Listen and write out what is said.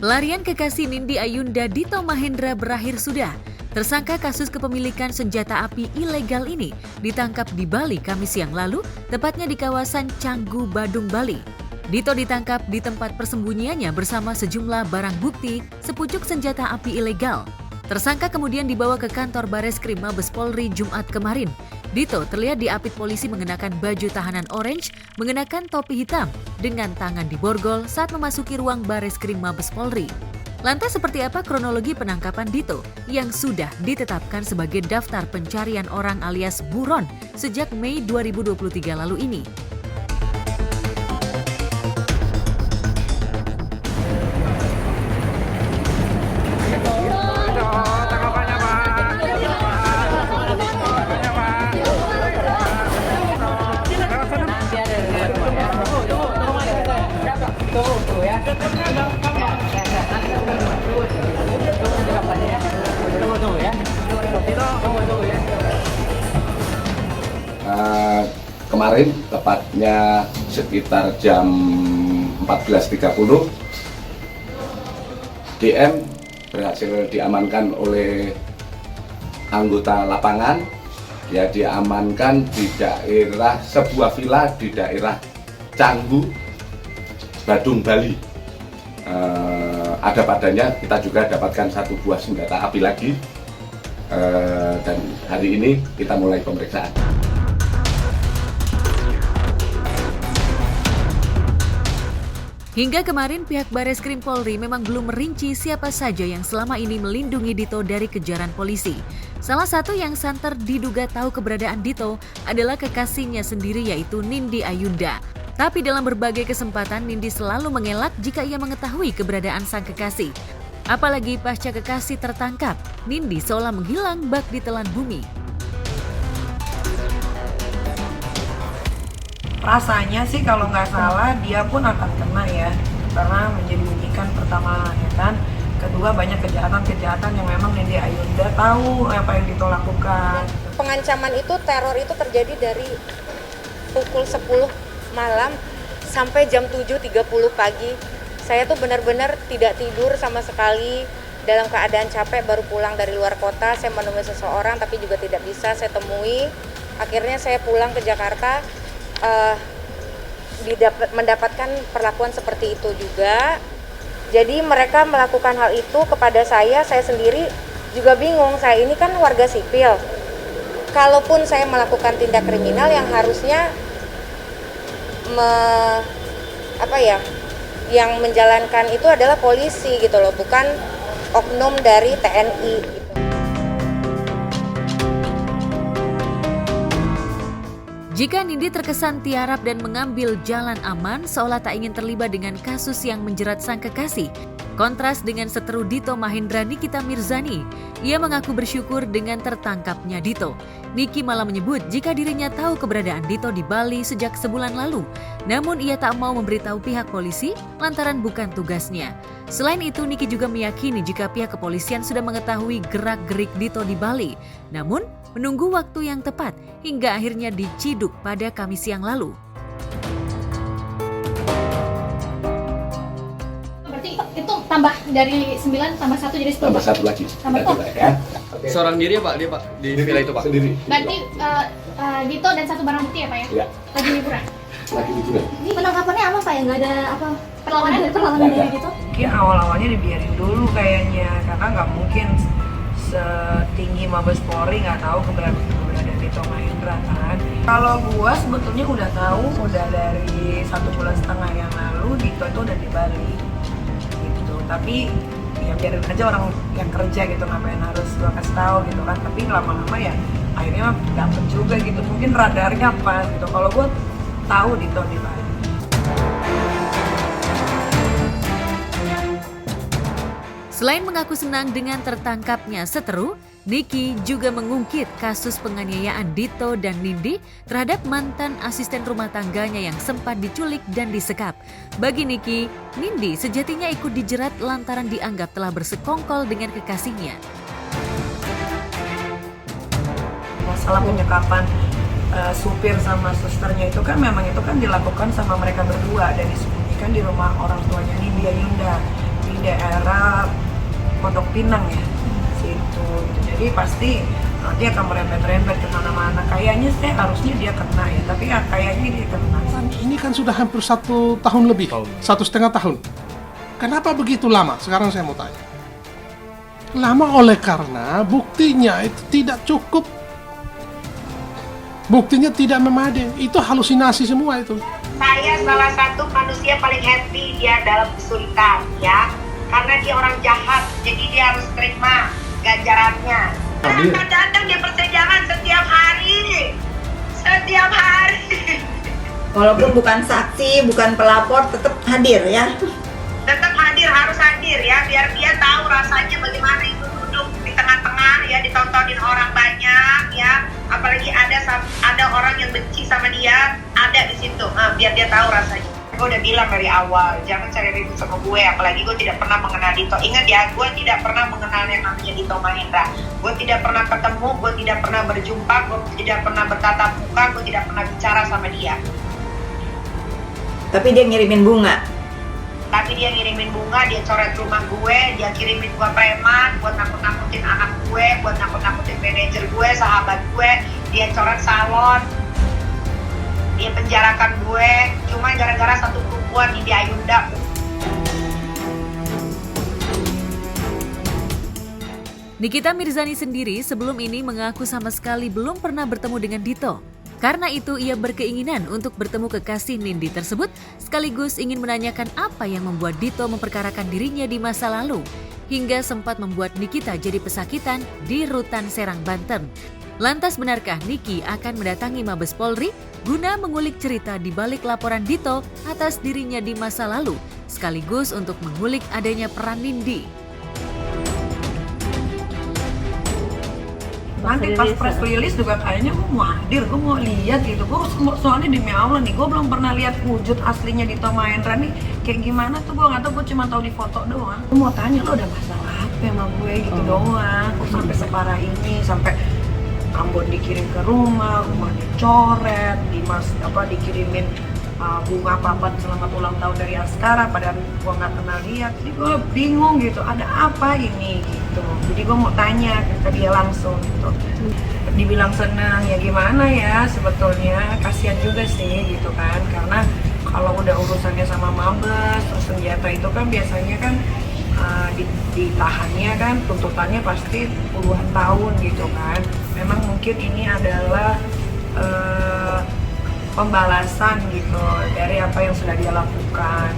Pelarian kekasih Nindi Ayunda Dito Mahendra berakhir sudah. Tersangka kasus kepemilikan senjata api ilegal ini ditangkap di Bali Kamis siang lalu, tepatnya di kawasan Canggu, Badung, Bali. Dito ditangkap di tempat persembunyiannya bersama sejumlah barang bukti sepucuk senjata api ilegal. Tersangka kemudian dibawa ke kantor Bareskrim Mabes Polri Jumat kemarin. Dito terlihat diapit polisi mengenakan baju tahanan orange, mengenakan topi hitam, dengan tangan diborgol saat memasuki ruang Bareskrim Mabes Polri. Lantas seperti apa kronologi penangkapan Dito yang sudah ditetapkan sebagai daftar pencarian orang alias buron sejak Mei 2023 lalu ini? Kemarin tepatnya sekitar jam 14.30 DM berhasil diamankan oleh anggota lapangan. Ya, diamankan di daerah sebuah villa di daerah Canggu, Badung, Bali. Ada padanya kita juga dapatkan satu buah senjata api lagi, dan hari ini kita mulai pemeriksaan. Hingga kemarin pihak Bareskrim Polri memang belum merinci siapa saja yang selama ini melindungi Dito dari kejaran polisi. Salah satu yang santer diduga tahu keberadaan Dito adalah kekasihnya sendiri yaitu Nindi Ayunda. Tapi dalam berbagai kesempatan Nindi selalu mengelak jika ia mengetahui keberadaan sang kekasih. Apalagi pasca kekasih tertangkap, Nindi seolah menghilang bak ditelan bumi. Rasanya sih kalau nggak salah dia pun akan kena ya, karena menjadi wujikan pertama ya kan. Kedua, banyak kejahatan-kejahatan yang memang Nindi Ayunda tahu apa yang Dito lakukan. Pengancaman itu, teror itu terjadi dari pukul 10 malam sampai jam 7.30 pagi. Saya tuh benar-benar tidak tidur sama sekali, dalam keadaan capek, baru pulang dari luar kota. Saya menemui seseorang tapi juga tidak bisa saya temui. Akhirnya saya pulang ke Jakarta, mendapatkan perlakuan seperti itu juga. Jadi mereka melakukan hal itu kepada saya sendiri juga bingung. Saya ini kan warga sipil. Kalaupun saya melakukan tindak kriminal yang harusnya yang menjalankan itu adalah polisi gitu loh, bukan oknum dari TNI gitu. Jika Nindi terkesan tiarap dan mengambil jalan aman seolah tak ingin terlibat dengan kasus yang menjerat sang kekasih, kontras dengan seteru Dito Mahendra Nikita Mirzani. Ia mengaku bersyukur dengan tertangkapnya Dito. Niki malah menyebut jika dirinya tahu keberadaan Dito di Bali sejak sebulan lalu. Namun ia tak mau memberitahu pihak polisi lantaran bukan tugasnya. Selain itu, Niki juga meyakini jika pihak kepolisian sudah mengetahui gerak-gerik Dito di Bali. Namun, menunggu waktu yang tepat hingga akhirnya diciduk pada Kamis siang lalu. Berarti itu tambah dari 9 tambah 1 jadi 10. Tambah satu lagi. Tambah Ya. Okay. Seorang diri ya Pak, dia Pak di villa itu Pak. Sendiri. Berarti Dito dan satu barang bukti ya Pak ya? Ya. Lagi liburan. Lagi liburan. Ini penangkapannya apa Pak ya? Nggak ada apa Perlawanan dari gitu? Mungkin awal-awalnya dibiarin dulu kayaknya, karena nggak mungkin setinggi Mabes Polri nggak tahu keberadaan Dito Mahendra kan. Kalau gua sebetulnya udah tahu, udah dari 1,5 bulan yang lalu Dito itu udah di Bali gitu. Tapi ya biarin aja orang yang kerja gitu, ngapain harus gua kasih tahu gitu kan. Tapi lama-lama ya akhirnya dapet juga gitu, mungkin radarnya pas gitu. Kalau gua tahu Dito di Bali. Selain mengaku senang dengan tertangkapnya seteru, Niki juga mengungkit kasus penganiayaan Dito dan Nindi terhadap mantan asisten rumah tangganya yang sempat diculik dan disekap. Bagi Niki, Nindi sejatinya ikut dijerat lantaran dianggap telah bersekongkol dengan kekasihnya. Masalah penyekapan supir sama susternya itu kan memang itu kan dilakukan sama mereka berdua dan disembunyikan di rumah orang tuanya Nindi Ayunda di daerah Pondok Pinang ya, situ. Jadi pasti dia akan merembet-rembet kemana-mana. Kayaknya sih harusnya dia kena ya, tapi ya kayaknya dia kena. Ini kan sudah hampir 1 tahun lebih, 1,5 tahun. Kenapa begitu lama? Sekarang saya mau tanya. Lama oleh karena buktinya itu tidak cukup. Buktinya tidak memadai. Itu halusinasi semua itu. Saya salah satu manusia paling happy dia dalam kesulitan ya. Karena dia orang jahat, jadi dia harus terima ganjarannya. Kenapa datang di persidangan setiap hari? Setiap hari. Walaupun bukan saksi, bukan pelapor, tetap hadir ya. Tetap hadir, harus hadir ya, biar dia tahu rasanya bagaimana itu duduk di tengah-tengah ya, ditontonin orang banyak ya, apalagi ada orang yang benci sama dia, ada di situ, biar dia tahu rasanya. Gue udah bilang dari awal, jangan cari ribut sama gue, apalagi gue tidak pernah mengenal Dito. Ingat ya, gue tidak pernah mengenal yang namanya Dito Mahendra. Gue tidak pernah ketemu, gue tidak pernah berjumpa, gue tidak pernah bertatap muka, gue tidak pernah bicara sama dia. Tapi dia ngirimin bunga. Tapi dia ngirimin bunga, dia coret rumah gue, dia kirimin gue preman buat nakut-nakutin anak gue, buat nakut-nakutin manajer gue, sahabat gue, dia coret salon, dia penjarakan gue, cuma gara-gara satu perempuan di Ayunda. Nikita Mirzani sendiri sebelum ini mengaku sama sekali belum pernah bertemu dengan Dito. Karena itu ia berkeinginan untuk bertemu kekasih Nindi tersebut sekaligus ingin menanyakan apa yang membuat Dito memperkarakan dirinya di masa lalu hingga sempat membuat Nikita jadi pesakitan di Rutan Serang, Banten. Lantas benarkah Niki akan mendatangi Mabes Polri guna mengulik cerita di balik laporan Dito atas dirinya di masa lalu sekaligus untuk mengulik adanya peran Nindi? Nanti pas press release juga kayaknya gue mau hadir, gue mau lihat gitu. Gue soalnya demi Allah nih, gue belum pernah lihat wujud aslinya Dito Mahendra nih kayak gimana tuh. Gue nggak tahu, gue cuma tahu di foto doang. Gue mau tanya, lo ada masalah apa sama gue gitu doang. Kok sampai separah ini, sampai Ambon dikirim ke rumah dicoret, dikirimin bunga papat selamat ulang tahun dari Askara, padahal gue nggak pernah lihat. Jadi gue bingung gitu, ada apa ini gitu. Jadi gue mau tanya ke dia langsung gitu. Dibilang senang ya gimana ya, sebetulnya kasihan juga sih gitu kan, karena kalau udah urusannya sama Mabes terus senjata itu kan biasanya kan ditahannya kan tuntutannya pasti puluhan tahun gitu kan. Memang mungkin ini adalah pembalasan gitu dari apa yang sudah dia lakukan.